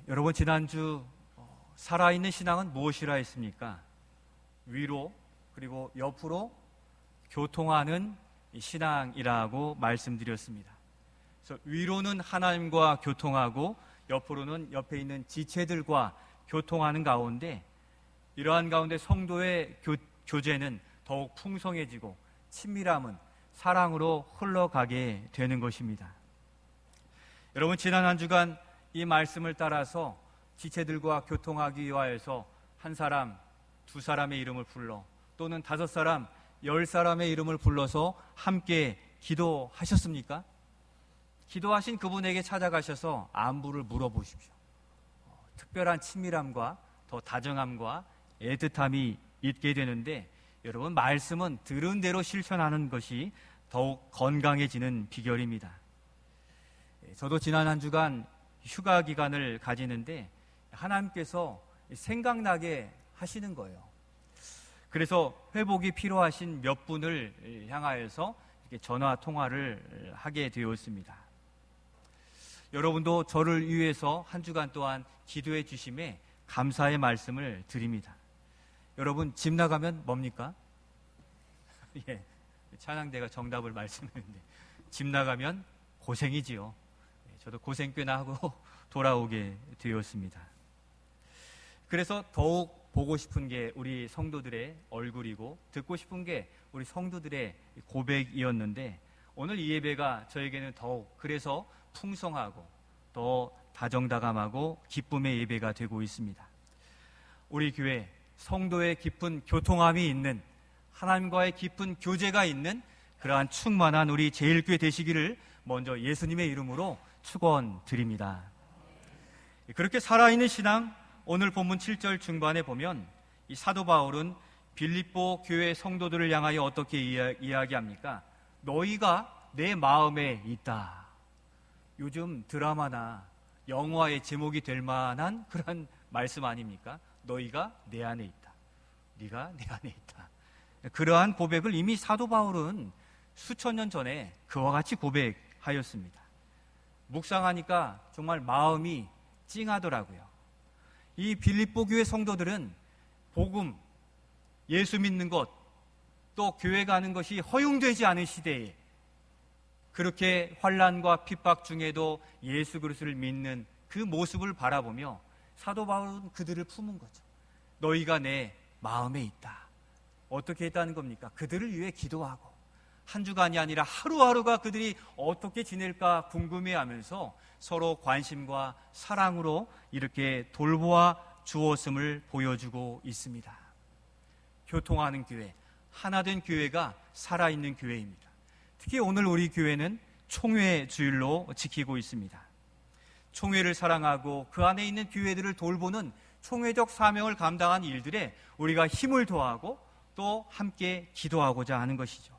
여러분, 지난주 살아있는 신앙은 무엇이라 했습니까? 위로 그리고 옆으로 교통하는 신앙이라고 말씀드렸습니다. 그래서 위로는 하나님과 교통하고 옆으로는 옆에 있는 지체들과 교통하는 가운데, 이러한 가운데 성도의 교제는 더욱 풍성해지고 친밀함은 사랑으로 흘러가게 되는 것입니다. 여러분, 지난 한 주간 이 말씀을 따라서 지체들과 교통하기 위하여서 한 사람, 두 사람의 이름을 불러, 또는 5사람, 10사람의 이름을 불러서 함께 기도하셨습니까? 기도하신 그분에게 찾아가셔서 안부를 물어보십시오. 특별한 친밀함과 더 다정함과 애틋함이 있게 되는데, 여러분, 말씀은 들은 대로 실천하는 것이 더욱 건강해지는 비결입니다. 저도 지난 한 주간 휴가 기간을 가지는데 하나님께서 생각나게 하시는 거예요. 그래서 회복이 필요하신 몇 분을 향하여서 이렇게 전화 통화를 하게 되었습니다. 여러분도 저를 위해서 한 주간 동안 기도해 주심에 감사의 말씀을 드립니다. 여러분, 집 나가면 뭡니까? 예, 찬양대가 정답을 말씀했는데, 집 나가면 고생이지요. 저도 고생 꽤나 하고 돌아오게 되었습니다. 그래서 더욱 보고 싶은 게 우리 성도들의 얼굴이고, 듣고 싶은 게 우리 성도들의 고백이었는데, 오늘 이 예배가 저에게는 더욱 그래서 풍성하고 더 다정다감하고 기쁨의 예배가 되고 있습니다. 우리 교회 성도의 깊은 교통함이 있는, 하나님과의 깊은 교제가 있는 그러한 충만한 우리 제일교회 되시기를 먼저 예수님의 이름으로 축원드립니다. 그렇게 살아있는 신앙, 오늘 본문 7절 중반에 보면 이 사도 바울은 빌립보 교회 성도들을 향하여 어떻게 이야기합니까? 너희가 내 마음에 있다. 요즘 드라마나 영화의 제목이 될 만한 그런 말씀 아닙니까? 너희가 내 안에 있다. 네가 내 안에 있다. 그러한 고백을 이미 사도 바울은 수천 년 전에 그와 같이 고백하였습니다. 묵상하니까 정말 마음이 찡하더라고요. 이 빌립보 교회 성도들은 복음, 예수 믿는 것, 또 교회 가는 것이 허용되지 않은 시대에 그렇게 환난과 핍박 중에도 예수 그리스도를 믿는 그 모습을 바라보며 사도 바울은 그들을 품은 거죠. 너희가 내 마음에 있다. 어떻게 했다는 겁니까? 그들을 위해 기도하고 한 주간이 아니라 하루하루가 그들이 어떻게 지낼까 궁금해하면서 서로 관심과 사랑으로 이렇게 돌보아 주었음을 보여주고 있습니다. 교통하는 교회, 하나된 교회가 살아있는 교회입니다. 특히 오늘 우리 교회는 총회 주일로 지키고 있습니다. 총회를 사랑하고 그 안에 있는 교회들을 돌보는 총회적 사명을 감당한 일들에 우리가 힘을 더하고 또 함께 기도하고자 하는 것이죠.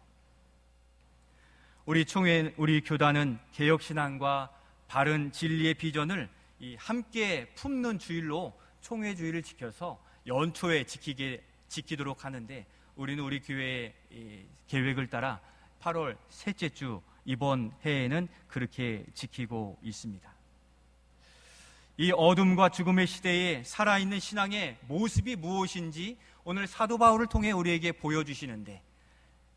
우리 총회, 우리 교단은 개혁신앙과 바른 진리의 비전을 함께 품는 주일로 총회 주일을 지켜서 연초에 지키도록 하는데, 우리는 우리 교회의 계획을 따라 8월 셋째 주 이번 해에는 그렇게 지키고 있습니다. 이 어둠과 죽음의 시대에 살아있는 신앙의 모습이 무엇인지 오늘 사도 바울을 통해 우리에게 보여주시는데,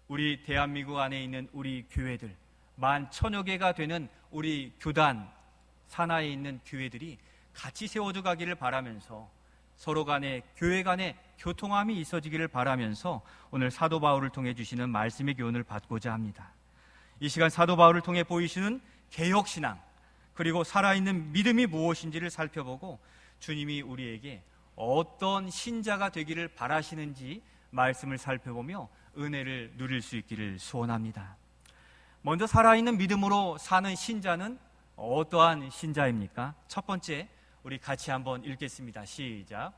우리 대한민국 안에 있는 우리 교회들 10,000여 개가 되는 우리 교단 산하에 있는 교회들이 같이 세워져 가기를 바라면서 서로 간에 교회 간에 교통함이 있어지기를 바라면서 오늘 사도 바울을 통해 주시는 말씀의 교훈을 받고자 합니다. 이 시간 사도 바울을 통해 보이시는 개혁신앙, 그리고 살아있는 믿음이 무엇인지를 살펴보고 주님이 우리에게 어떤 신자가 되기를 바라시는지 말씀을 살펴보며 은혜를 누릴 수 있기를 소원합니다. 먼저 살아있는 믿음으로 사는 신자는 어떠한 신자입니까? 첫 번째, 우리 같이 한번 읽겠습니다. 시작.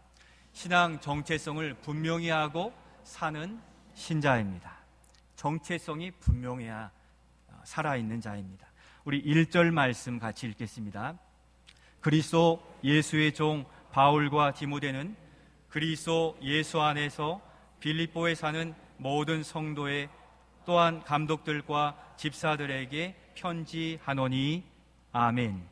신앙 정체성을 분명히 하고 사는 신자입니다. 정체성이 분명해야 살아있는 자입니다. 우리 1절 말씀 같이 읽겠습니다. 그리스도 예수의 종 바울과 디모데는 그리스도 예수 안에서 빌립보에 사는 모든 성도의 또한 감독들과 집사들에게 편지하노니 아멘.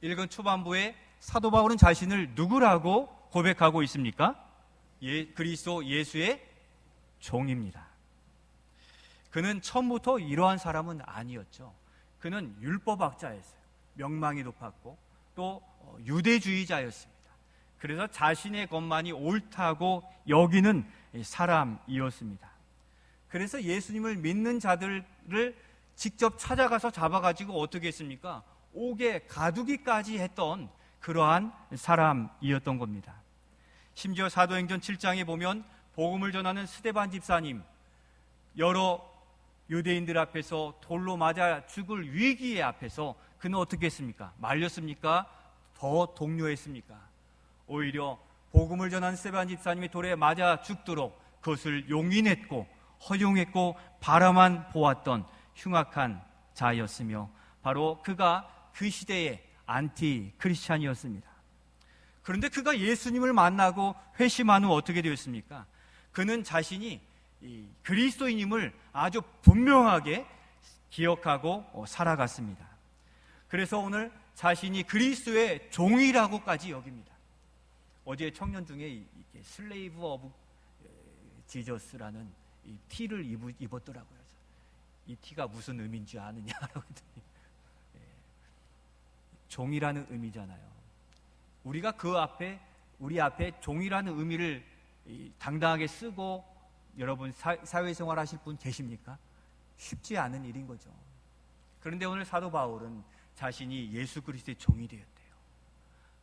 읽은 초반부에 사도 바울은 자신을 누구라고 고백하고 있습니까? 그리스도 예수의 종입니다. 그는 처음부터 이러한 사람은 아니었죠. 그는 율법학자였어요. 명망이 높았고 또 유대주의자였습니다. 그래서 자신의 것만이 옳다고 여기는 사람이었습니다. 그래서 예수님을 믿는 자들을 직접 찾아가서 잡아가지고 어떻게 했습니까? 옥에 가두기까지 했던 그러한 사람이었던 겁니다. 심지어 사도행전 7장에 보면 복음을 전하는 스데반 집사님, 여러 유대인들 앞에서 돌로 맞아 죽을 위기의 앞에서 그는 어떻게 했습니까? 말렸습니까? 더 독려했습니까? 오히려 복음을 전한 스데반 집사님이 돌에 맞아 죽도록 그것을 용인했고 허용했고 바라만 보았던 흉악한 자였으며 바로 그가 그 시대의 안티 크리스찬이었습니다. 그런데 그가 예수님을 만나고 회심한 후 어떻게 되었습니까? 그는 자신이 이 그리스도인임을 아주 분명하게 기억하고 살아갔습니다. 그래서 오늘 자신이 그리스도의 종이라고까지 여깁니다. 어제 청년 중에 슬레이브 오브 지저스라는 이 티를 입었더라고요. 이 티가 무슨 의미인지 아느냐라고 했더니 종이라는 의미잖아요. 우리가 우리 앞에 종이라는 의미를 당당하게 쓰고 여러분 사회생활 하실 분 계십니까? 쉽지 않은 일인 거죠. 그런데 오늘 사도 바울은 자신이 예수 그리스도의 종이 되었대요.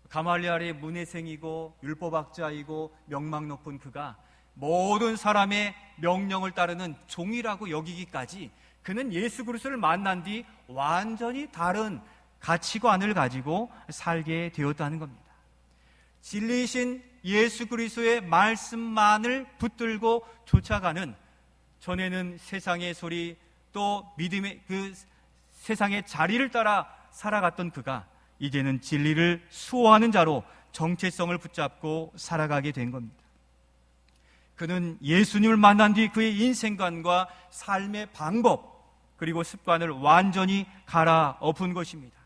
가말리엘의 문해생이고 율법학자이고 명망 높은 그가 모든 사람의 명령을 따르는 종이라고 여기기까지 그는 예수 그리스도를 만난 뒤 완전히 다른 가치관을 가지고 살게 되었다는 겁니다. 진리이신 예수 그리스도의 말씀만을 붙들고 쫓아가는, 전에는 세상의 소리 또 믿음의 그 세상의 자리를 따라 살아갔던 그가 이제는 진리를 수호하는 자로 정체성을 붙잡고 살아가게 된 겁니다. 그는 예수님을 만난 뒤 그의 인생관과 삶의 방법 그리고 습관을 완전히 갈아엎은 것입니다.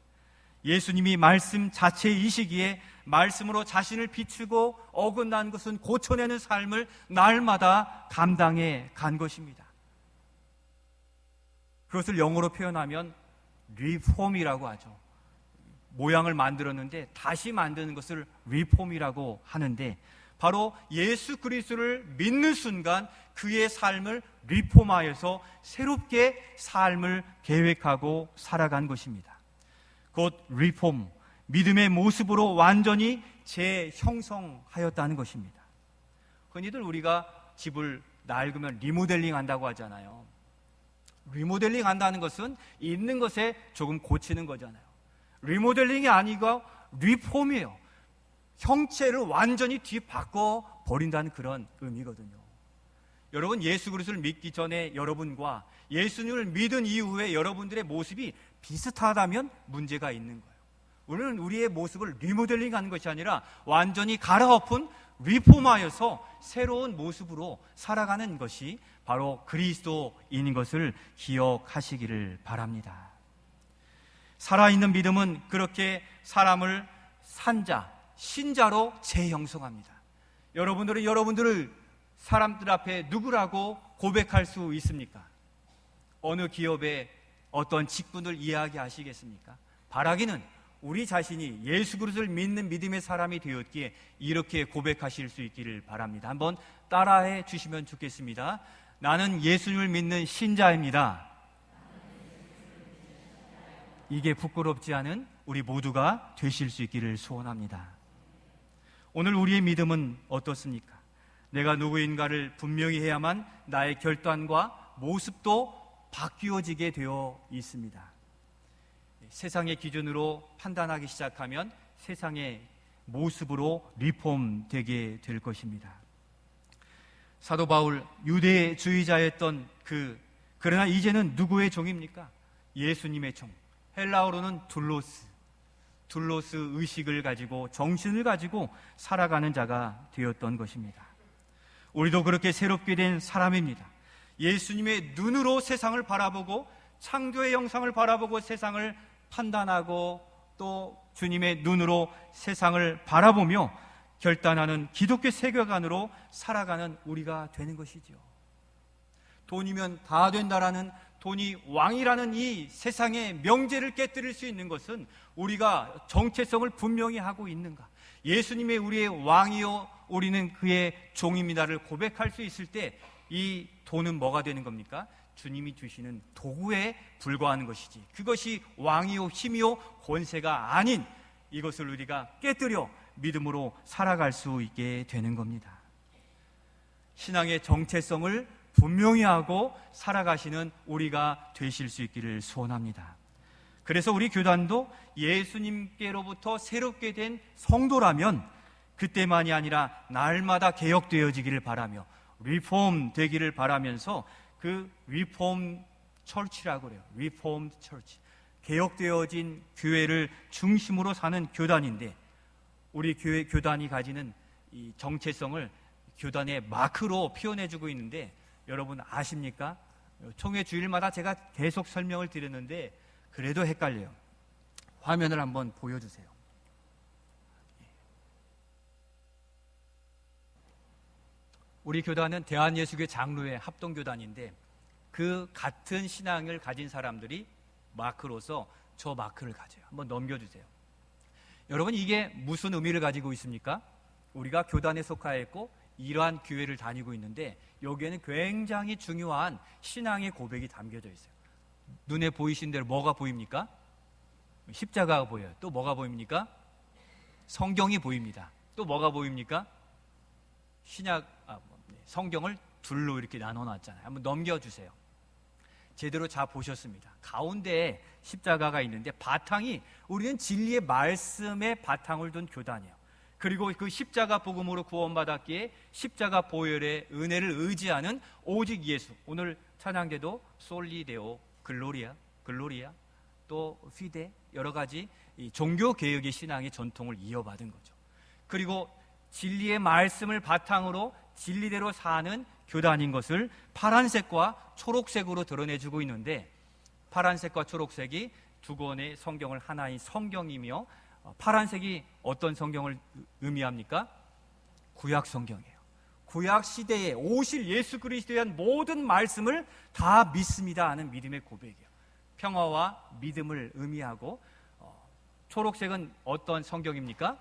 예수님이 말씀 자체이시기에 말씀으로 자신을 비추고 어긋난 것은 고쳐내는 삶을 날마다 감당해 간 것입니다. 그것을 영어로 표현하면 리폼이라고 하죠. 모양을 만들었는데 다시 만드는 것을 리폼이라고 하는데, 바로 예수 그리스도를 믿는 순간 그의 삶을 리폼하여서 새롭게 삶을 계획하고 살아간 것입니다. 곧 리폼, 믿음의 모습으로 완전히 재형성하였다는 것입니다. 흔히들 우리가 집을 낡으면 리모델링 한다고 하잖아요. 리모델링 한다는 것은 있는 것에 조금 고치는 거잖아요. 리모델링이 아니고 리폼이에요. 형체를 완전히 뒤바꿔 버린다는 그런 의미거든요. 여러분, 예수 그리스도를 믿기 전에 여러분과 예수님을 믿은 이후에 여러분들의 모습이 비슷하다면 문제가 있는 거예요. 우리는 우리의 모습을 리모델링하는 것이 아니라 완전히 갈아엎은 리폼하여서 새로운 모습으로 살아가는 것이 바로 그리스도인 것을 기억하시기를 바랍니다. 살아있는 믿음은 그렇게 사람을 산자, 신자로 재형성합니다. 여러분들은 여러분들을 사람들 앞에 누구라고 고백할 수 있습니까? 어느 기업의 어떤 직분을 이야기하시겠습니까? 바라기는 우리 자신이 예수 그리스도를 믿는 믿음의 사람이 되었기에 이렇게 고백하실 수 있기를 바랍니다. 한번 따라해 주시면 좋겠습니다. 나는 예수님을 믿는 신자입니다. 이게 부끄럽지 않은 우리 모두가 되실 수 있기를 소원합니다. 오늘 우리의 믿음은 어떻습니까? 내가 누구인가를 분명히 해야만 나의 결단과 모습도 바뀌어지게 되어 있습니다. 세상의 기준으로 판단하기 시작하면 세상의 모습으로 리폼되게 될 것입니다. 사도 바울, 유대주의자였던 그러나 이제는 누구의 종입니까? 예수님의 종. 헬라어로는 둘로스 의식을 가지고 정신을 가지고 살아가는 자가 되었던 것입니다. 우리도 그렇게 새롭게 된 사람입니다. 예수님의 눈으로 세상을 바라보고 창조의 형상을 바라보고 세상을 판단하고 또 주님의 눈으로 세상을 바라보며 결단하는 기독교 세계관으로 살아가는 우리가 되는 것이죠. 돈이면 다 된다라는, 돈이 왕이라는 이 세상의 명제를 깨뜨릴 수 있는 것은 우리가 정체성을 분명히 하고 있는가, 예수님의 우리의 왕이요 우리는 그의 종입니다를 고백할 수 있을 때 이 돈은 뭐가 되는 겁니까? 주님이 주시는 도구에 불과하는 것이지, 그것이 왕이요 힘이요 권세가 아닌 이것을 우리가 깨뜨려 믿음으로 살아갈 수 있게 되는 겁니다. 신앙의 정체성을 분명히 하고 살아가시는 우리가 되실 수 있기를 소원합니다. 그래서 우리 교단도 예수님께로부터 새롭게 된 성도라면 그때만이 아니라 날마다 개혁되어지기를 바라며 리폼 되기를 바라면서 그 리폼 처치라고 그래요. 리폼 처치, 개혁되어진 교회를 중심으로 사는 교단인데, 우리 교회 교단이 가지는 이 정체성을 교단의 마크로 표현해주고 있는데, 여러분 아십니까? 총회 주일마다 제가 계속 설명을 드렸는데 그래도 헷갈려요. 화면을 한번 보여주세요. 우리 교단은 대한예수교 장로회 합동교단인데, 그 같은 신앙을 가진 사람들이 마크로서 저 마크를 가져요. 한번 넘겨주세요. 여러분, 이게 무슨 의미를 가지고 있습니까? 우리가 교단에 속하였고 이러한 교회를 다니고 있는데, 여기에는 굉장히 중요한 신앙의 고백이 담겨져 있어요. 눈에 보이신 대로 뭐가 보입니까? 십자가가 보여요. 또 뭐가 보입니까? 성경이 보입니다. 또 뭐가 보입니까? 성경을 둘로 이렇게 나눠놨잖아요. 한번 넘겨주세요. 제대로 잘 보셨습니다. 가운데에 십자가가 있는데, 바탕이 우리는 진리의 말씀의 바탕을 둔 교단이에요. 그리고 그 십자가 복음으로 구원받았기에 십자가 보혈의 은혜를 의지하는 오직 예수. 오늘 찬양대도 솔리데오, 글로리아 또 피데, 여러 가지 이 종교 개혁의 신앙의 전통을 이어받은 거죠. 그리고 진리의 말씀을 바탕으로 진리대로 사는 교단인 것을 파란색과 초록색으로 드러내주고 있는데, 파란색과 초록색이 두 권의 성경을 하나인 성경이며, 파란색이 어떤 성경을 의미합니까? 구약 성경이에요. 구약 시대에 오실 예수 그리스도에 대한 모든 말씀을 다 믿습니다 하는 믿음의 고백이에요. 평화와 믿음을 의미하고, 초록색은 어떤 성경입니까?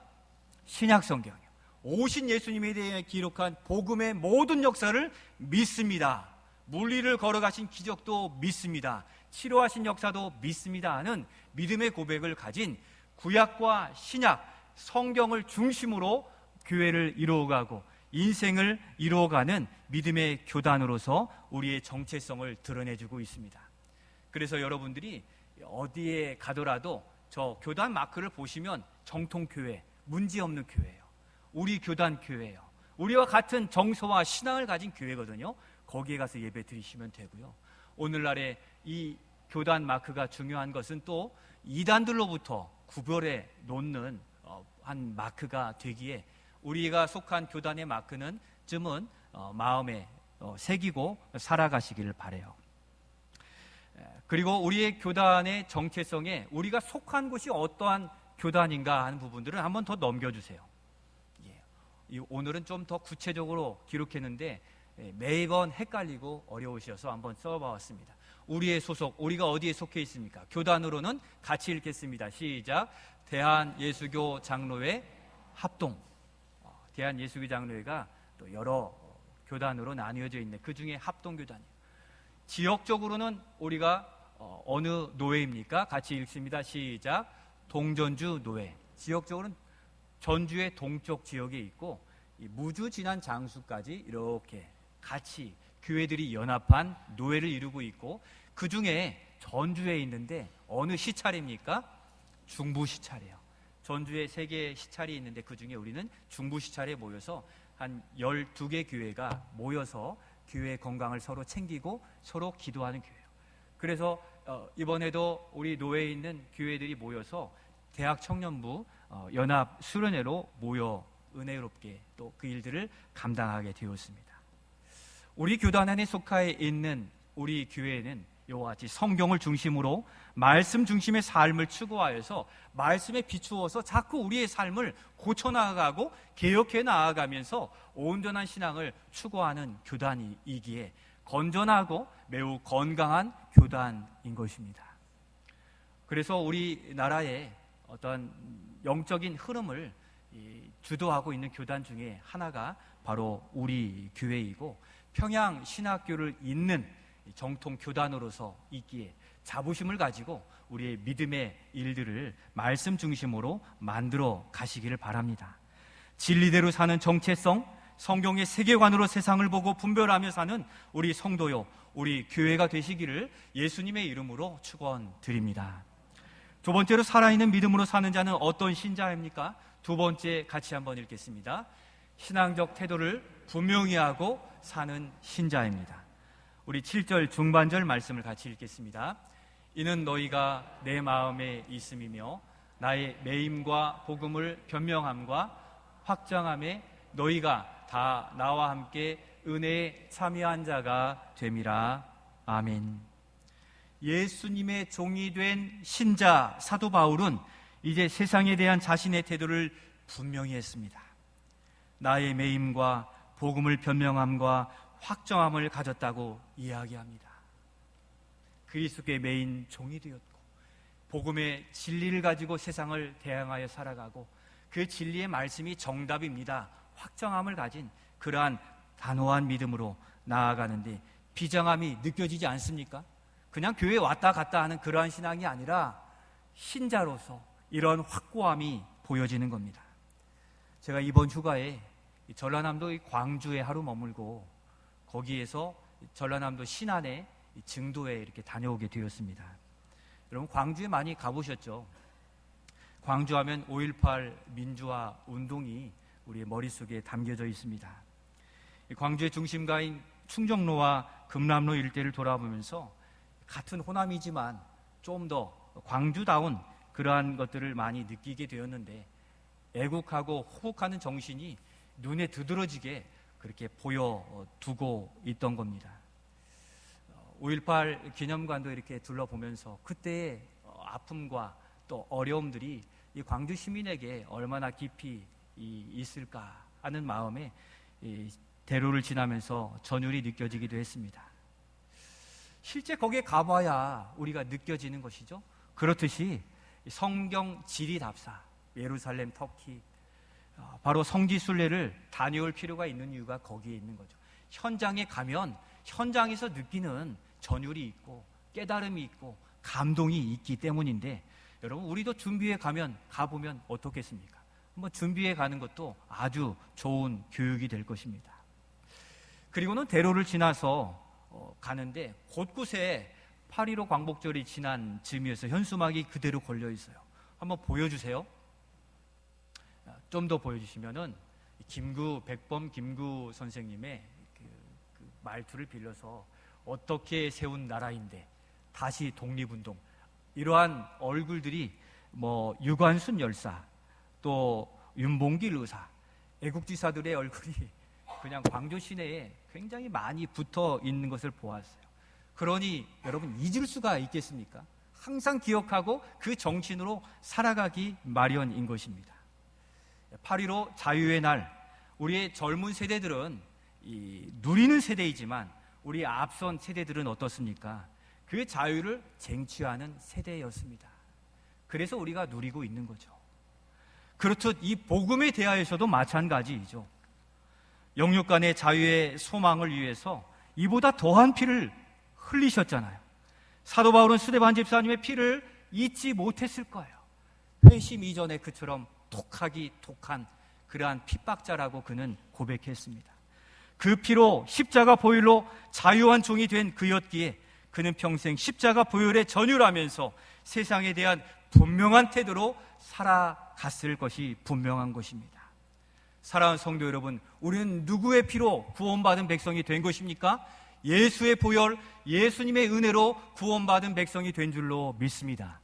신약 성경이에요. 오신 예수님에 대해 기록한 복음의 모든 역사를 믿습니다. 물리를 걸어가신 기적도 믿습니다. 치료하신 역사도 믿습니다 하는 믿음의 고백을 가진 구약과 신약, 성경을 중심으로 교회를 이루어가고 인생을 이루어가는 믿음의 교단으로서 우리의 정체성을 드러내주고 있습니다. 그래서 여러분들이 어디에 가더라도 저 교단 마크를 보시면 정통교회, 문제없는 교회예요. 우리 교단 교회예요. 우리와 같은 정서와 신앙을 가진 교회거든요. 거기에 가서 예배 드리시면 되고요. 오늘날의 이 교단 마크가 중요한 것은 또 이단들로부터 구별해 놓는 한 마크가 되기에, 우리가 속한 교단의 마크는 마음에 새기고 살아가시기를 바라요. 그리고 우리의 교단의 정체성에 우리가 속한 곳이 어떠한 교단인가 하는 부분들을 한번 더 넘겨주세요. 오늘은 좀 더 구체적으로 기록했는데 매번 헷갈리고 어려우셔서 한번 써봤습니다. 우리의 소속, 우리가 어디에 속해 있습니까? 교단으로는 같이 읽겠습니다. 시작. 대한예수교 장로회 합동. 대한예수교 장로회가 또 여러 교단으로 나뉘어져 있네. 그 중에 합동교단이에요. 지역적으로는 우리가 어느 노회입니까? 같이 읽습니다. 시작. 동전주 노회. 지역적으로는 전주의 동쪽 지역에 있고, 이 무주 지난 장수까지 이렇게 같이 교회들이 연합한 노회를 이루고 있고, 그 중에 전주에 있는데 어느 시찰입니까? 중부 시찰이에요. 전주에 3개의 시찰이 있는데 그 중에 우리는 중부 시찰에 모여서 한 12개 교회가 모여서 교회의 건강을 서로 챙기고 서로 기도하는 교회예요. 그래서 이번에도 우리 노회에 있는 교회들이 모여서 대학 청년부 연합 수련회로 모여 은혜롭게 또 그 일들을 감당하게 되었습니다. 우리 교단 안에 속하여 있는 우리 교회는 이와 같이 성경을 중심으로 말씀 중심의 삶을 추구하여서 말씀에 비추어서 자꾸 우리의 삶을 고쳐나가고 개혁해 나아가면서 온전한 신앙을 추구하는 교단이기에 건전하고 매우 건강한 교단인 것입니다. 그래서 우리나라의 어떤 영적인 흐름을 주도하고 있는 교단 중에 하나가 바로 우리 교회이고, 평양 신학교를 잇는 정통 교단으로서 있기에 자부심을 가지고 우리의 믿음의 일들을 말씀 중심으로 만들어 가시기를 바랍니다. 진리대로 사는 정체성, 성경의 세계관으로 세상을 보고 분별하며 사는 우리 성도요, 우리 교회가 되시기를 예수님의 이름으로 축원드립니다. 두 번째로, 살아있는 믿음으로 사는 자는 어떤 신자입니까? 두 번째 같이 한번 읽겠습니다. 신앙적 태도를 분명히 하고 사는 신자입니다. 우리 7절 중반절 말씀을 같이 읽겠습니다. 이는 너희가 내 마음에 있음이며 나의 매임과 복음을 변명함과 확정함에 너희가 다 나와 함께 은혜에 참여한 자가 됨이라. 아멘. 예수님의 종이 된 신자 사도 바울은 이제 세상에 대한 자신의 태도를 분명히 했습니다. 나의 매임과 복음을 변명함과 확정함을 가졌다고 이야기합니다. 그리스도의 매인 종이 되었고, 복음의 진리를 가지고 세상을 대항하여 살아가고, 그 진리의 말씀이 정답입니다, 확정함을 가진 그러한 단호한 믿음으로 나아가는데 비장함이 느껴지지 않습니까? 그냥 교회에 왔다 갔다 하는 그러한 신앙이 아니라 신자로서 이런 확고함이 보여지는 겁니다. 제가 이번 휴가에 전라남도 광주에 하루 머물고 거기에서 전라남도 신안의 증도에 이렇게 다녀오게 되었습니다. 여러분, 광주에 많이 가보셨죠? 광주하면 5.18 민주화 운동이 우리의 머릿속에 담겨져 있습니다. 광주의 중심가인 충정로와 금남로 일대를 돌아보면서 같은 호남이지만 좀 더 광주다운 그러한 것들을 많이 느끼게 되었는데, 애국하고 호국하는 정신이 눈에 두드러지게 그렇게 보여두고 있던 겁니다. 5.18 기념관도 이렇게 둘러보면서 그때의 아픔과 또 어려움들이 이 광주 시민에게 얼마나 깊이 있을까 하는 마음에 대로를 지나면서 전율이 느껴지기도 했습니다. 실제 거기에 가봐야 우리가 느껴지는 것이죠. 그렇듯이 성경 지리답사 예루살렘, 터키, 바로 성지순례를 다녀올 필요가 있는 이유가 거기에 있는 거죠. 현장에 가면 현장에서 느끼는 전율이 있고 깨달음이 있고 감동이 있기 때문인데, 여러분, 우리도 준비해 가보면 어떻겠습니까? 한번 준비해 가는 것도 아주 좋은 교육이 될 것입니다. 그리고는 대로를 지나서 가는데 곳곳에 8.15 광복절이 지난 즈음이어서 현수막이 그대로 걸려 있어요. 한번 보여주세요. 좀 더 보여주시면은 백범 김구 선생님의 그 말투를 빌려서 어떻게 세운 나라인데 다시 독립운동, 이러한 얼굴들이 유관순 열사, 또 윤봉길 의사, 애국지사들의 얼굴이 그냥 광주 시내에 굉장히 많이 붙어 있는 것을 보았어요. 그러니 여러분, 잊을 수가 있겠습니까? 항상 기억하고 그 정신으로 살아가기 마련인 것입니다. 8.15 자유의 날, 우리의 젊은 세대들은 누리는 세대이지만 우리 앞선 세대들은 어떻습니까? 그 자유를 쟁취하는 세대였습니다. 그래서 우리가 누리고 있는 거죠. 그렇듯 이 복음에 대하여서도 마찬가지이죠. 영육간의 자유의 소망을 위해서 이보다 더한 피를 흘리셨잖아요. 사도 바울은 스데반 집사님의 피를 잊지 못했을 거예요. 회심 이전에 그처럼 독한 그러한 핍박자라고 그는 고백했습니다. 그 피로 십자가 보혈로 자유한 종이 된 그였기에 그는 평생 십자가 보혈에 전율하면서 세상에 대한 분명한 태도로 살아갔을 것이 분명한 것입니다. 사랑하는 성도 여러분, 우리는 누구의 피로 구원받은 백성이 된 것입니까? 예수의 보혈, 예수님의 은혜로 구원받은 백성이 된 줄로 믿습니다.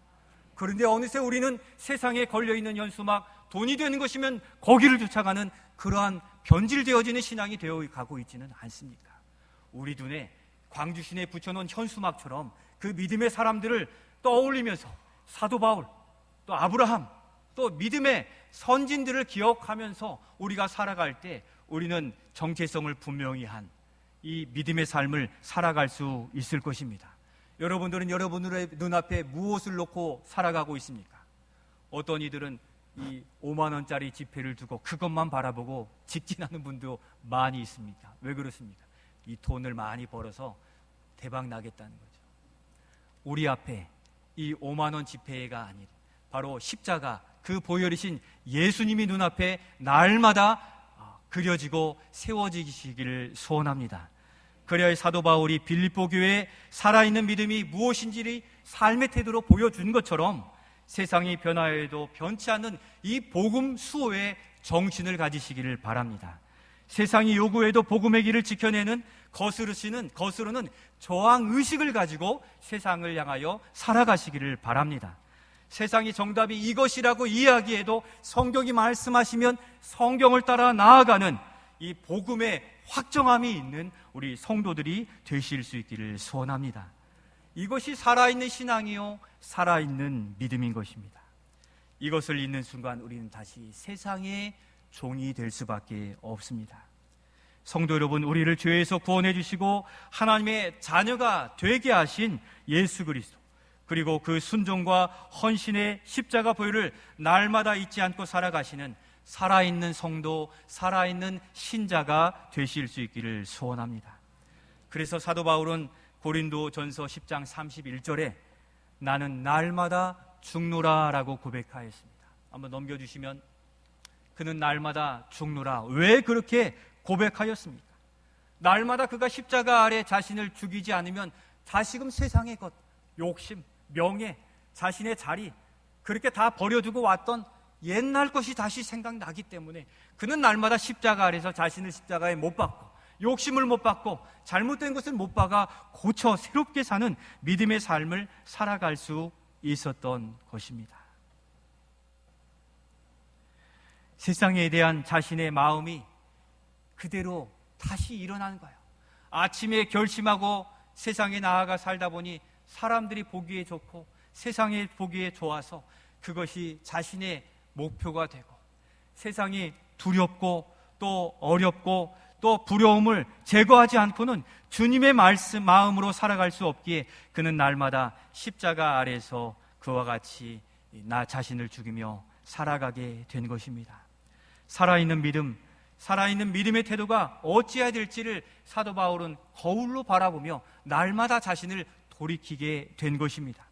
그런데 어느새 우리는 세상에 걸려있는 현수막, 돈이 되는 것이면 거기를 쫓아가는 그러한 변질되어지는 신앙이 되어 가고 있지는 않습니까? 우리 눈에 광주 시내에 붙여놓은 현수막처럼 그 믿음의 사람들을 떠올리면서 사도 바울, 또 아브라함, 또 믿음의 선진들을 기억하면서 우리가 살아갈 때 우리는 정체성을 분명히 한 이 믿음의 삶을 살아갈 수 있을 것입니다. 여러분들은 여러분들의 눈앞에 무엇을 놓고 살아가고 있습니까? 어떤 이들은 이 5만 원짜리 지폐를 두고 그것만 바라보고 직진하는 분도 많이 있습니다. 왜 그렇습니까? 이 돈을 많이 벌어서 대박 나겠다는 거죠. 우리 앞에 이 5만 원 지폐가 아닌 바로 십자가, 그 보혈이신 예수님이 눈앞에 날마다 그려지고 세워지기를 소원합니다. 그래야 사도 바울이 빌립보 교회에 살아있는 믿음이 무엇인지를 삶의 태도로 보여준 것처럼 세상이 변화해도 변치 않는 이 복음 수호에 정신을 가지시기를 바랍니다. 세상이 요구해도 복음의 길을 지켜내는 거스르는 저항의식을 가지고 세상을 향하여 살아가시기를 바랍니다. 세상이 정답이 이것이라고 이야기해도 성경이 말씀하시면 성경을 따라 나아가는 이 복음의 확정함이 있는 우리 성도들이 되실 수 있기를 소원합니다. 이것이 살아있는 신앙이요, 살아있는 믿음인 것입니다. 이것을 잊는 순간 우리는 다시 세상의 종이 될 수밖에 없습니다. 성도 여러분, 우리를 죄에서 구원해 주시고 하나님의 자녀가 되게 하신 예수 그리스도, 그리고 그 순종과 헌신의 십자가 보혈을 날마다 잊지 않고 살아가시는 살아있는 성도, 살아있는 신자가 되실 수 있기를 소원합니다. 그래서 사도 바울은 고린도전서 10장 31절에 나는 날마다 죽노라 라고 고백하였습니다. 한번 넘겨주시면, 그는 날마다 죽노라. 왜 그렇게 고백하였습니까? 날마다 그가 십자가 아래 자신을 죽이지 않으면 다시금 세상의 것, 욕심, 명예, 자신의 자리, 그렇게 다 버려두고 왔던 옛날 것이 다시 생각나기 때문에 그는 날마다 십자가 아래서 자신을 십자가에 못 박고, 욕심을 못 박고, 잘못된 것을 못 박아 고쳐 새롭게 사는 믿음의 삶을 살아갈 수 있었던 것입니다. 세상에 대한 자신의 마음이 그대로 다시 일어나는 거예요. 아침에 결심하고 세상에 나아가 살다 보니 사람들이 보기에 좋고 세상에 보기에 좋아서 그것이 자신의 목표가 되고, 세상이 두렵고 또 어렵고 또 부러움을 제거하지 않고는 주님의 말씀 마음으로 살아갈 수 없기에 그는 날마다 십자가 아래서 그와 같이 나 자신을 죽이며 살아가게 된 것입니다. 살아있는 믿음, 살아있는 믿음의 태도가 어찌해야 될지를 사도 바울은 거울로 바라보며 날마다 자신을 돌이키게 된 것입니다.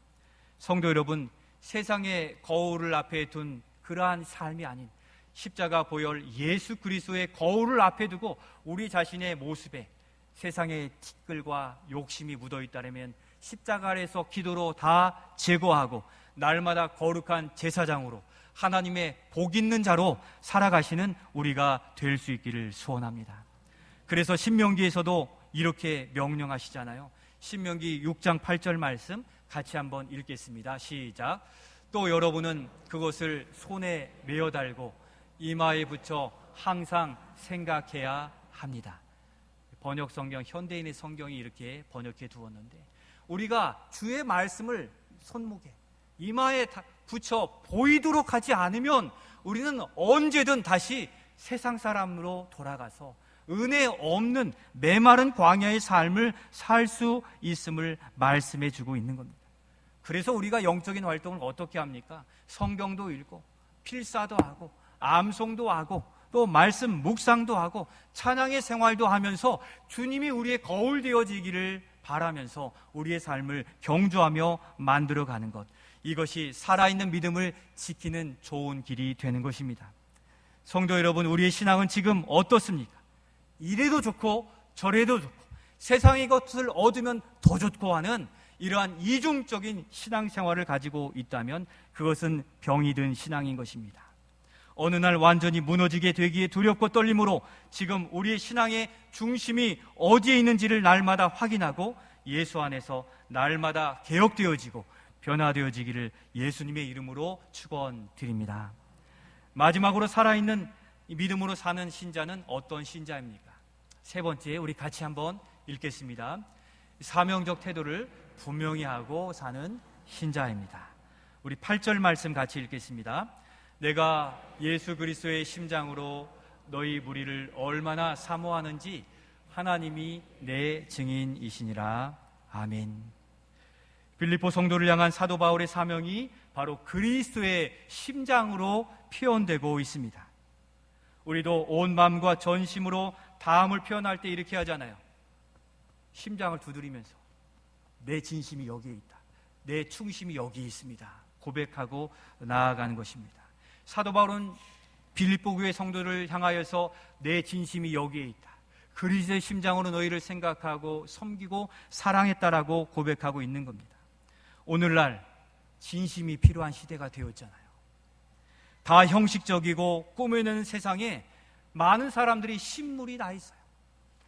성도 여러분, 세상의 거울을 앞에 둔 그러한 삶이 아닌 십자가 보혈 예수 그리스도의 거울을 앞에 두고 우리 자신의 모습에 세상의 티끌과 욕심이 묻어있다면 십자가 아래서 기도로 다 제거하고 날마다 거룩한 제사장으로 하나님의 복 있는 자로 살아가시는 우리가 될 수 있기를 소원합니다. 그래서 신명기에서도 이렇게 명령하시잖아요. 신명기 6장 8절 말씀 같이 한번 읽겠습니다. 시작. 또 여러분은 그것을 손에 메어 달고 이마에 붙여 항상 생각해야 합니다. 번역 성경, 현대인의 성경이 이렇게 번역해 두었는데, 우리가 주의 말씀을 손목에, 이마에 붙여 보이도록 하지 않으면 우리는 언제든 다시 세상 사람으로 돌아가서 은혜 없는 메마른 광야의 삶을 살 수 있음을 말씀해 주고 있는 겁니다. 그래서 우리가 영적인 활동을 어떻게 합니까? 성경도 읽고 필사도 하고 암송도 하고 또 말씀 묵상도 하고 찬양의 생활도 하면서 주님이 우리의 거울 되어지기를 바라면서 우리의 삶을 경주하며 만들어가는 것, 이것이 살아있는 믿음을 지키는 좋은 길이 되는 것입니다. 성도 여러분, 우리의 신앙은 지금 어떻습니까? 이래도 좋고 저래도 좋고 세상의 것을 얻으면 더 좋고 하는 이러한 이중적인 신앙생활을 가지고 있다면 그것은 병이 든 신앙인 것입니다. 어느 날 완전히 무너지게 되기에 두렵고 떨림으로 지금 우리의 신앙의 중심이 어디에 있는지를 날마다 확인하고 예수 안에서 날마다 개혁되어지고 변화되어지기를 예수님의 이름으로 축원드립니다. 마지막으로 살아있는 믿음으로 사는 신자는 어떤 신자입니까? 세 번째, 우리 같이 한번 읽겠습니다. 사명적 태도를 분명히 하고 사는 신자입니다. 우리 8절 말씀 같이 읽겠습니다. 내가 예수 그리스도의 심장으로 너희 무리를 얼마나 사모하는지 하나님이 내 증인이시니라. 아멘. 빌립보 성도를 향한 사도 바울의 사명이 바로 그리스도의 심장으로 표현되고 있습니다. 우리도 온 마음과 전심으로 다음을 표현할 때 이렇게 하잖아요. 심장을 두드리면서 내 진심이 여기에 있다, 내 충심이 여기 있습니다 고백하고 나아가는 것입니다. 사도 바울은 빌립보 교회 성도를 향하여서 내 진심이 여기에 있다, 그리스도의 심장으로 너희를 생각하고 섬기고 사랑했다라고 고백하고 있는 겁니다. 오늘날 진심이 필요한 시대가 되었잖아요. 다 형식적이고 꾸며내는 세상에 많은 사람들이 신물이 나 있어요.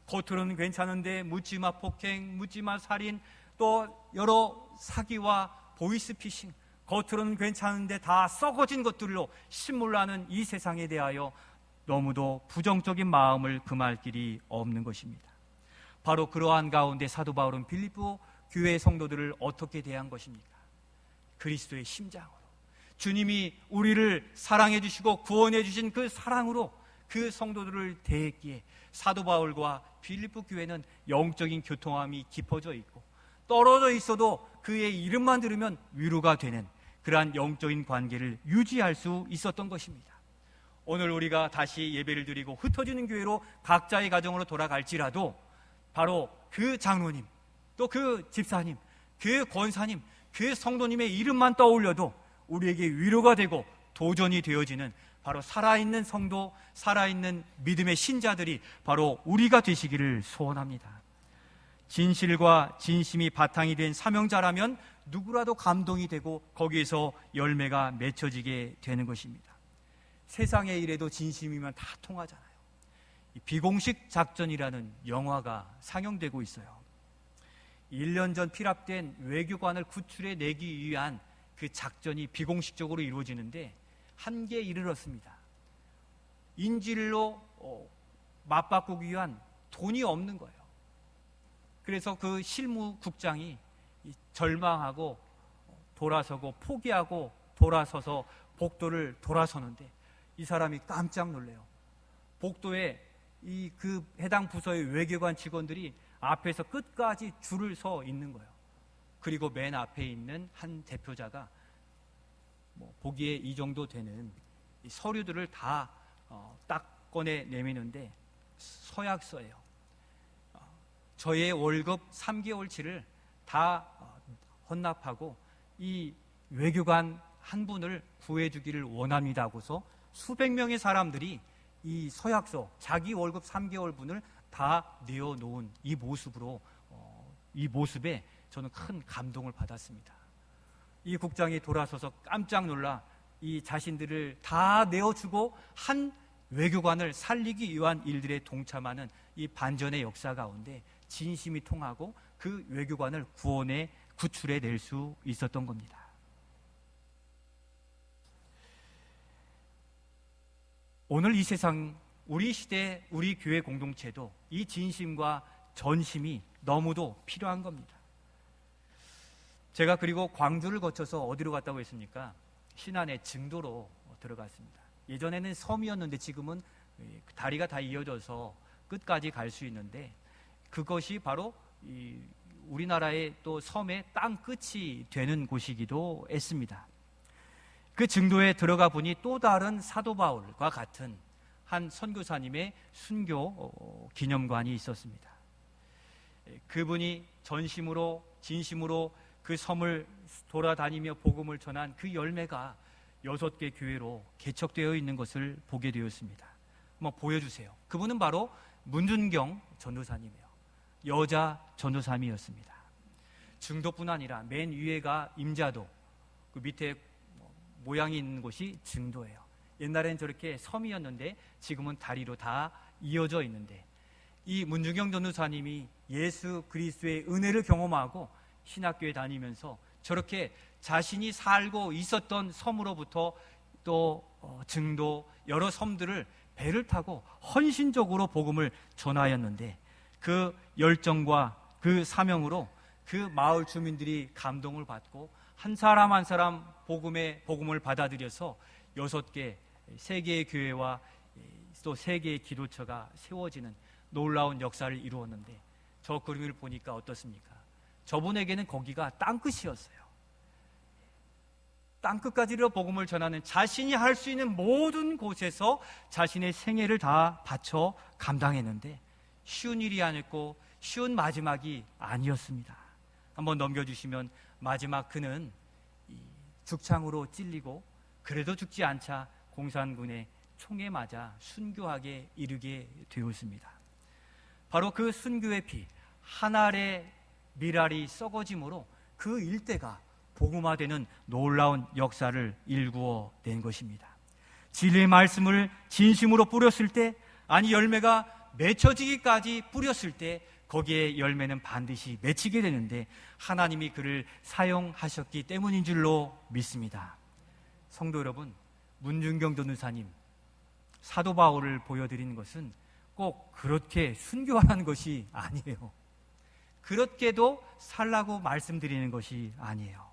겉으로는 괜찮은데 묻지마 폭행, 묻지마 살인, 또 여러 사기와 보이스피싱, 겉으로는 괜찮은데 다 썩어진 것들로 신물나는 이 세상에 대하여 너무도 부정적인 마음을 금할 길이 없는 것입니다. 바로 그러한 가운데 사도 바울은 빌립보 교회 성도들을 어떻게 대한 것입니까? 그리스도의 심장으로, 주님이 우리를 사랑해 주시고 구원해 주신 그 사랑으로 그 성도들을 대했기에 사도 바울과 빌립보 교회는 영적인 교통함이 깊어져 있고, 떨어져 있어도 그의 이름만 들으면 위로가 되는 그러한 영적인 관계를 유지할 수 있었던 것입니다. 오늘 우리가 다시 예배를 드리고 흩어지는 교회로 각자의 가정으로 돌아갈지라도 바로 그 장로님, 또 그 집사님, 그 권사님, 그 성도님의 이름만 떠올려도 우리에게 위로가 되고 도전이 되어지는 바로 살아있는 성도, 살아있는 믿음의 신자들이 바로 우리가 되시기를 소원합니다. 진실과 진심이 바탕이 된 사명자라면 누구라도 감동이 되고 거기에서 열매가 맺혀지게 되는 것입니다. 세상의 일에도 진심이면 다 통하잖아요. 비공식 작전이라는 영화가 상영되고 있어요. 1년 전 피랍된 외교관을 구출해 내기 위한 그 작전이 비공식적으로 이루어지는데 한계에 이르렀습니다. 인질로 맞바꾸기 위한 돈이 없는 거예요. 그래서 그 실무국장이 절망하고 돌아서고 포기하고 돌아서서 복도를 돌아서는데 이 사람이 깜짝 놀래요. 복도에 그 해당 부서의 외교관 직원들이 앞에서 끝까지 줄을 서 있는 거예요. 그리고 맨 앞에 있는 한 대표자가 보기에 이 정도 되는 이 서류들을 다 딱 꺼내 내미는데 서약서예요. 저의 월급 3개월치를 다 헌납하고 이 외교관 한 분을 구해주기를 원합니다 하고서 수백 명의 사람들이 이 서약서, 자기 월급 3개월분을 다 내어놓은 이 모습으로 이 모습에 저는 큰 감동을 받았습니다. 이 국장이 돌아서서 깜짝 놀라 이 자신들을 다 내어주고 한 외교관을 살리기 위한 일들에 동참하는 이 반전의 역사 가운데 진심이 통하고 그 외교관을 구출해 낼 수 있었던 겁니다. 오늘 이 세상, 우리 시대, 우리 교회 공동체도 이 진심과 전심이 너무도 필요한 겁니다. 제가 그리고 광주를 거쳐서 어디로 갔다고 했습니까? 신안의 증도로 들어갔습니다. 예전에는 섬이었는데 지금은 다리가 다 이어져서 끝까지 갈 수 있는데 그것이 바로 우리나라의 또 섬의 땅 끝이 되는 곳이기도 했습니다. 그 증도에 들어가 보니 또 다른 사도 바울과 같은 한 선교사님의 순교 기념관이 있었습니다. 그분이 전심으로 진심으로 그 섬을 돌아다니며 복음을 전한 그 열매가 6개 교회로 개척되어 있는 것을 보게 되었습니다. 한번 보여주세요. 그분은 바로 문준경 전도사님이에요. 여자 전도사님이었습니다. 증도뿐 아니라 맨 위에가 임자도, 그 밑에 모양이 있는 곳이 증도예요. 옛날엔 저렇게 섬이었는데 지금은 다리로 다 이어져 있는데 이 문준경 전도사님이 예수 그리스도의 은혜를 경험하고 신학교에 다니면서 저렇게 자신이 살고 있었던 섬으로부터 또 증도 여러 섬들을 배를 타고 헌신적으로 복음을 전하였는데 그 열정과 그 사명으로 그 마을 주민들이 감동을 받고 한 사람 한 사람 복음을 받아들여서 6개, 3개의 교회와 또 3개의 기도처가 세워지는 놀라운 역사를 이루었는데, 저 그림을 보니까 어떻습니까? 저분에게는 거기가 땅끝이었어요. 땅끝까지로 복음을 전하는, 자신이 할 수 있는 모든 곳에서 자신의 생애를 다 바쳐 감당했는데 쉬운 일이 아니었고 쉬운 마지막이 아니었습니다. 한번 넘겨주시면, 마지막 그는 죽창으로 찔리고 그래도 죽지 않자 공산군의 총에 맞아 순교하게 이르게 되었습니다. 바로 그 순교의 피, 한 알의 밀알이 썩어짐으로 그 일대가 복음화되는 놀라운 역사를 일구어 낸 것입니다. 진리의 말씀을 진심으로 뿌렸을 때, 아니 열매가 맺혀지기까지 뿌렸을 때 거기에 열매는 반드시 맺히게 되는데, 하나님이 그를 사용하셨기 때문인 줄로 믿습니다. 성도 여러분, 문준경 전도사님, 사도 바울을 보여드리는 것은 꼭 그렇게 순교하라는 것이 아니에요. 그렇게도 살라고 말씀드리는 것이 아니에요.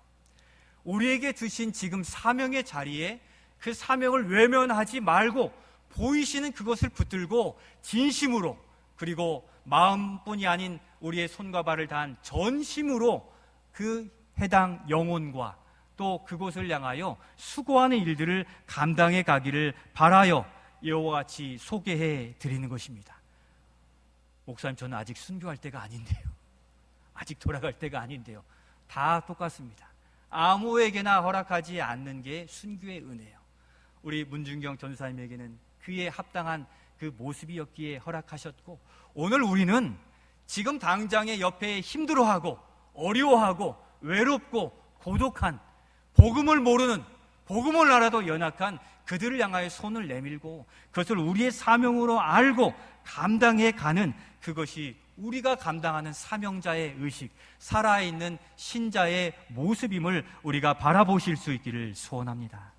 우리에게 주신 지금 사명의 자리에 그 사명을 외면하지 말고 보이시는 그것을 붙들고 진심으로, 그리고 마음뿐이 아닌 우리의 손과 발을 다한 전심으로 그 해당 영혼과 또 그곳을 향하여 수고하는 일들을 감당해 가기를 바라여 이와 같이 소개해 드리는 것입니다. 목사님, 저는 아직 순교할 때가 아닌데요, 아직 돌아갈 때가 아닌데요. 다 똑같습니다. 아무에게나 허락하지 않는 게 순교의 은혜예요. 우리 문준경 전사님에게는 그에 합당한 그 모습이었기에 허락하셨고, 오늘 우리는 지금 당장에 옆에 힘들어하고 어려워하고 외롭고 고독한, 복음을 모르는, 복음을 알아도 연약한 그들을 향하여 손을 내밀고 그것을 우리의 사명으로 알고 감당해 가는, 그것이 우리가 감당하는 사명자의 의식, 살아있는 신자의 모습임을 우리가 바라보실 수 있기를 소원합니다.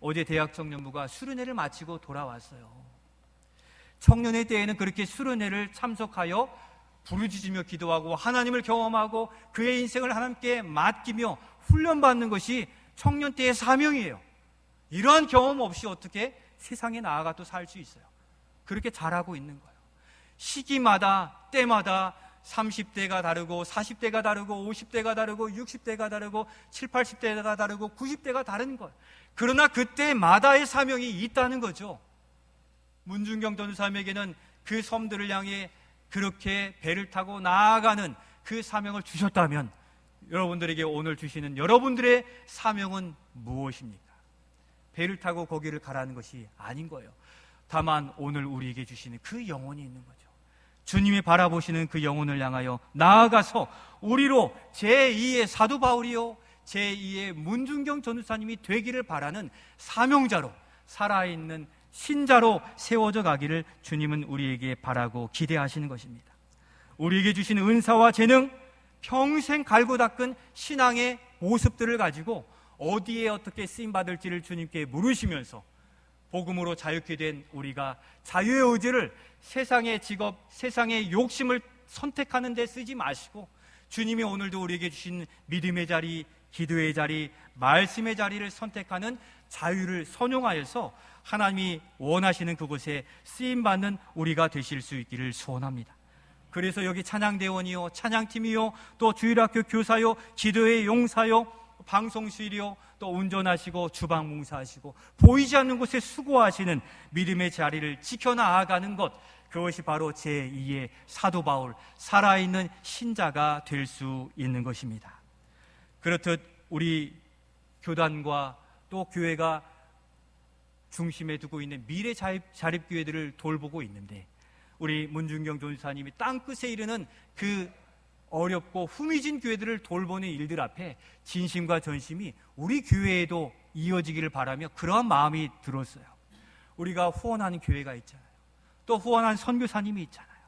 어제 대학 청년부가 수련회를 마치고 돌아왔어요. 청년회 때에는 그렇게 수련회를 참석하여 부르짖으며 기도하고 하나님을 경험하고 그의 인생을 하나님께 맡기며 훈련받는 것이 청년 때의 사명이에요. 이러한 경험 없이 어떻게 세상에 나아가 또 살 수 있어요? 그렇게 잘하고 있는 거예요. 시기마다, 때마다 30대가 다르고 40대가 다르고 50대가 다르고 60대가 다르고 70, 80대가 다르고 90대가 다른 거예요. 그러나 그때마다의 사명이 있다는 거죠. 문준경 전사님에게는 그 섬들을 향해 그렇게 배를 타고 나아가는 그 사명을 주셨다면, 여러분들에게 오늘 주시는 여러분들의 사명은 무엇입니까? 배를 타고 거기를 가라는 것이 아닌 거예요. 다만 오늘 우리에게 주시는 그 영혼이 있는 거죠. 주님이 바라보시는 그 영혼을 향하여 나아가서 우리로 제2의 사도 바울이요, 제2의 문준경 전도사님이 되기를 바라는 사명자로, 살아있는 신자로 세워져 가기를 주님은 우리에게 바라고 기대하시는 것입니다. 우리에게 주시는 은사와 재능, 평생 갈고 닦은 신앙의 모습들을 가지고 어디에 어떻게 쓰임받을지를 주님께 물으시면서 복음으로 자유케 된 우리가 자유의 의지를 세상의 직업, 세상의 욕심을 선택하는 데 쓰지 마시고, 주님이 오늘도 우리에게 주신 믿음의 자리, 기도의 자리, 말씀의 자리를 선택하는 자유를 선용하여서 하나님이 원하시는 그곳에 쓰임받는 우리가 되실 수 있기를 소원합니다. 그래서 여기 찬양대원이요, 찬양팀이요, 또 주일학교 교사요, 기도의 용사요, 방송실이요, 또 운전하시고 주방 봉사하시고 보이지 않는 곳에 수고하시는 믿음의 자리를 지켜나가는 것, 그것이 바로 제2의 사도 바울, 살아있는 신자가 될 수 있는 것입니다. 그렇듯 우리 교단과 또 교회가 중심에 두고 있는 미래 자립교회들을 돌보고 있는데, 우리 문준경 전사님이 땅끝에 이르는 그 어렵고 후미진 교회들을 돌보는 일들 앞에 진심과 전심이 우리 교회에도 이어지기를 바라며 그러한 마음이 들었어요. 우리가 후원하는 교회가 있잖아요. 또 후원한 선교사님이 있잖아요.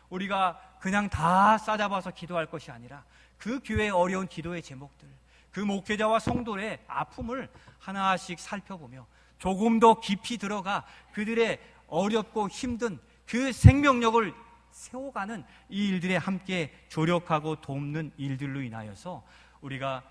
우리가 그냥 다 싸잡아서 기도할 것이 아니라 그 교회의 어려운 기도의 제목들, 그 목회자와 성도의 아픔을 하나씩 살펴보며 조금 더 깊이 들어가 그들의 어렵고 힘든 그 생명력을 세워가는 이 일들에 함께 조력하고 돕는 일들로 인하여서 우리가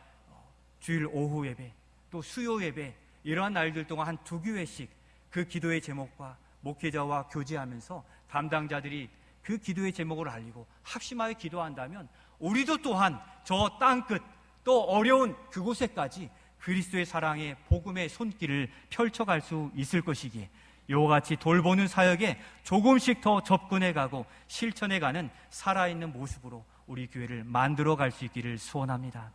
주일 오후 예배, 또 수요 예배, 이러한 날들 동안 한 2교회씩 그 기도의 제목과 목회자와 교제하면서 담당자들이 그 기도의 제목을 알리고 합심하여 기도한다면 우리도 또한 저 땅끝 또 어려운 그곳에까지 그리스도의 사랑의 복음의 손길을 펼쳐갈 수 있을 것이기에 이와 같이 돌보는 사역에 조금씩 더 접근해가고 실천해가는 살아있는 모습으로 우리 교회를 만들어갈 수 있기를 소원합니다.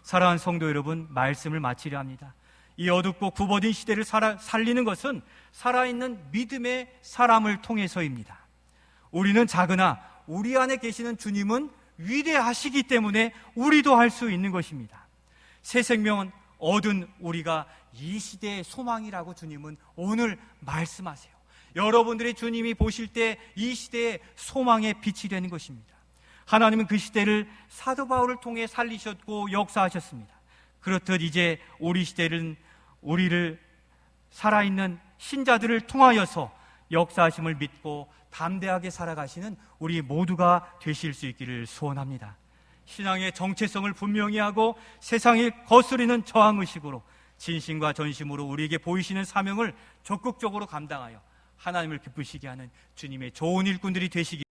사랑하는 성도 여러분, 말씀을 마치려 합니다. 이 어둡고 굽어진 시대를 살리는 것은 살아있는 믿음의 사람을 통해서입니다. 우리는 작으나 우리 안에 계시는 주님은 위대하시기 때문에 우리도 할 수 있는 것입니다. 새 생명은 얻은 우리가 이 시대의 소망이라고 주님은 오늘 말씀하세요. 여러분들의 주님이 보실 때 이 시대의 소망의 빛이 되는 것입니다. 하나님은 그 시대를 사도 바울을 통해 살리셨고 역사하셨습니다. 그렇듯 이제 우리 시대는 우리를 살아있는 신자들을 통하여서 역사하심을 믿고 담대하게 살아가시는 우리 모두가 되실 수 있기를 소원합니다. 신앙의 정체성을 분명히 하고 세상에 거스르는 저항의식으로 진심과 전심으로 우리에게 보이시는 사명을 적극적으로 감당하여 하나님을 기쁘시게 하는 주님의 좋은 일꾼들이 되시기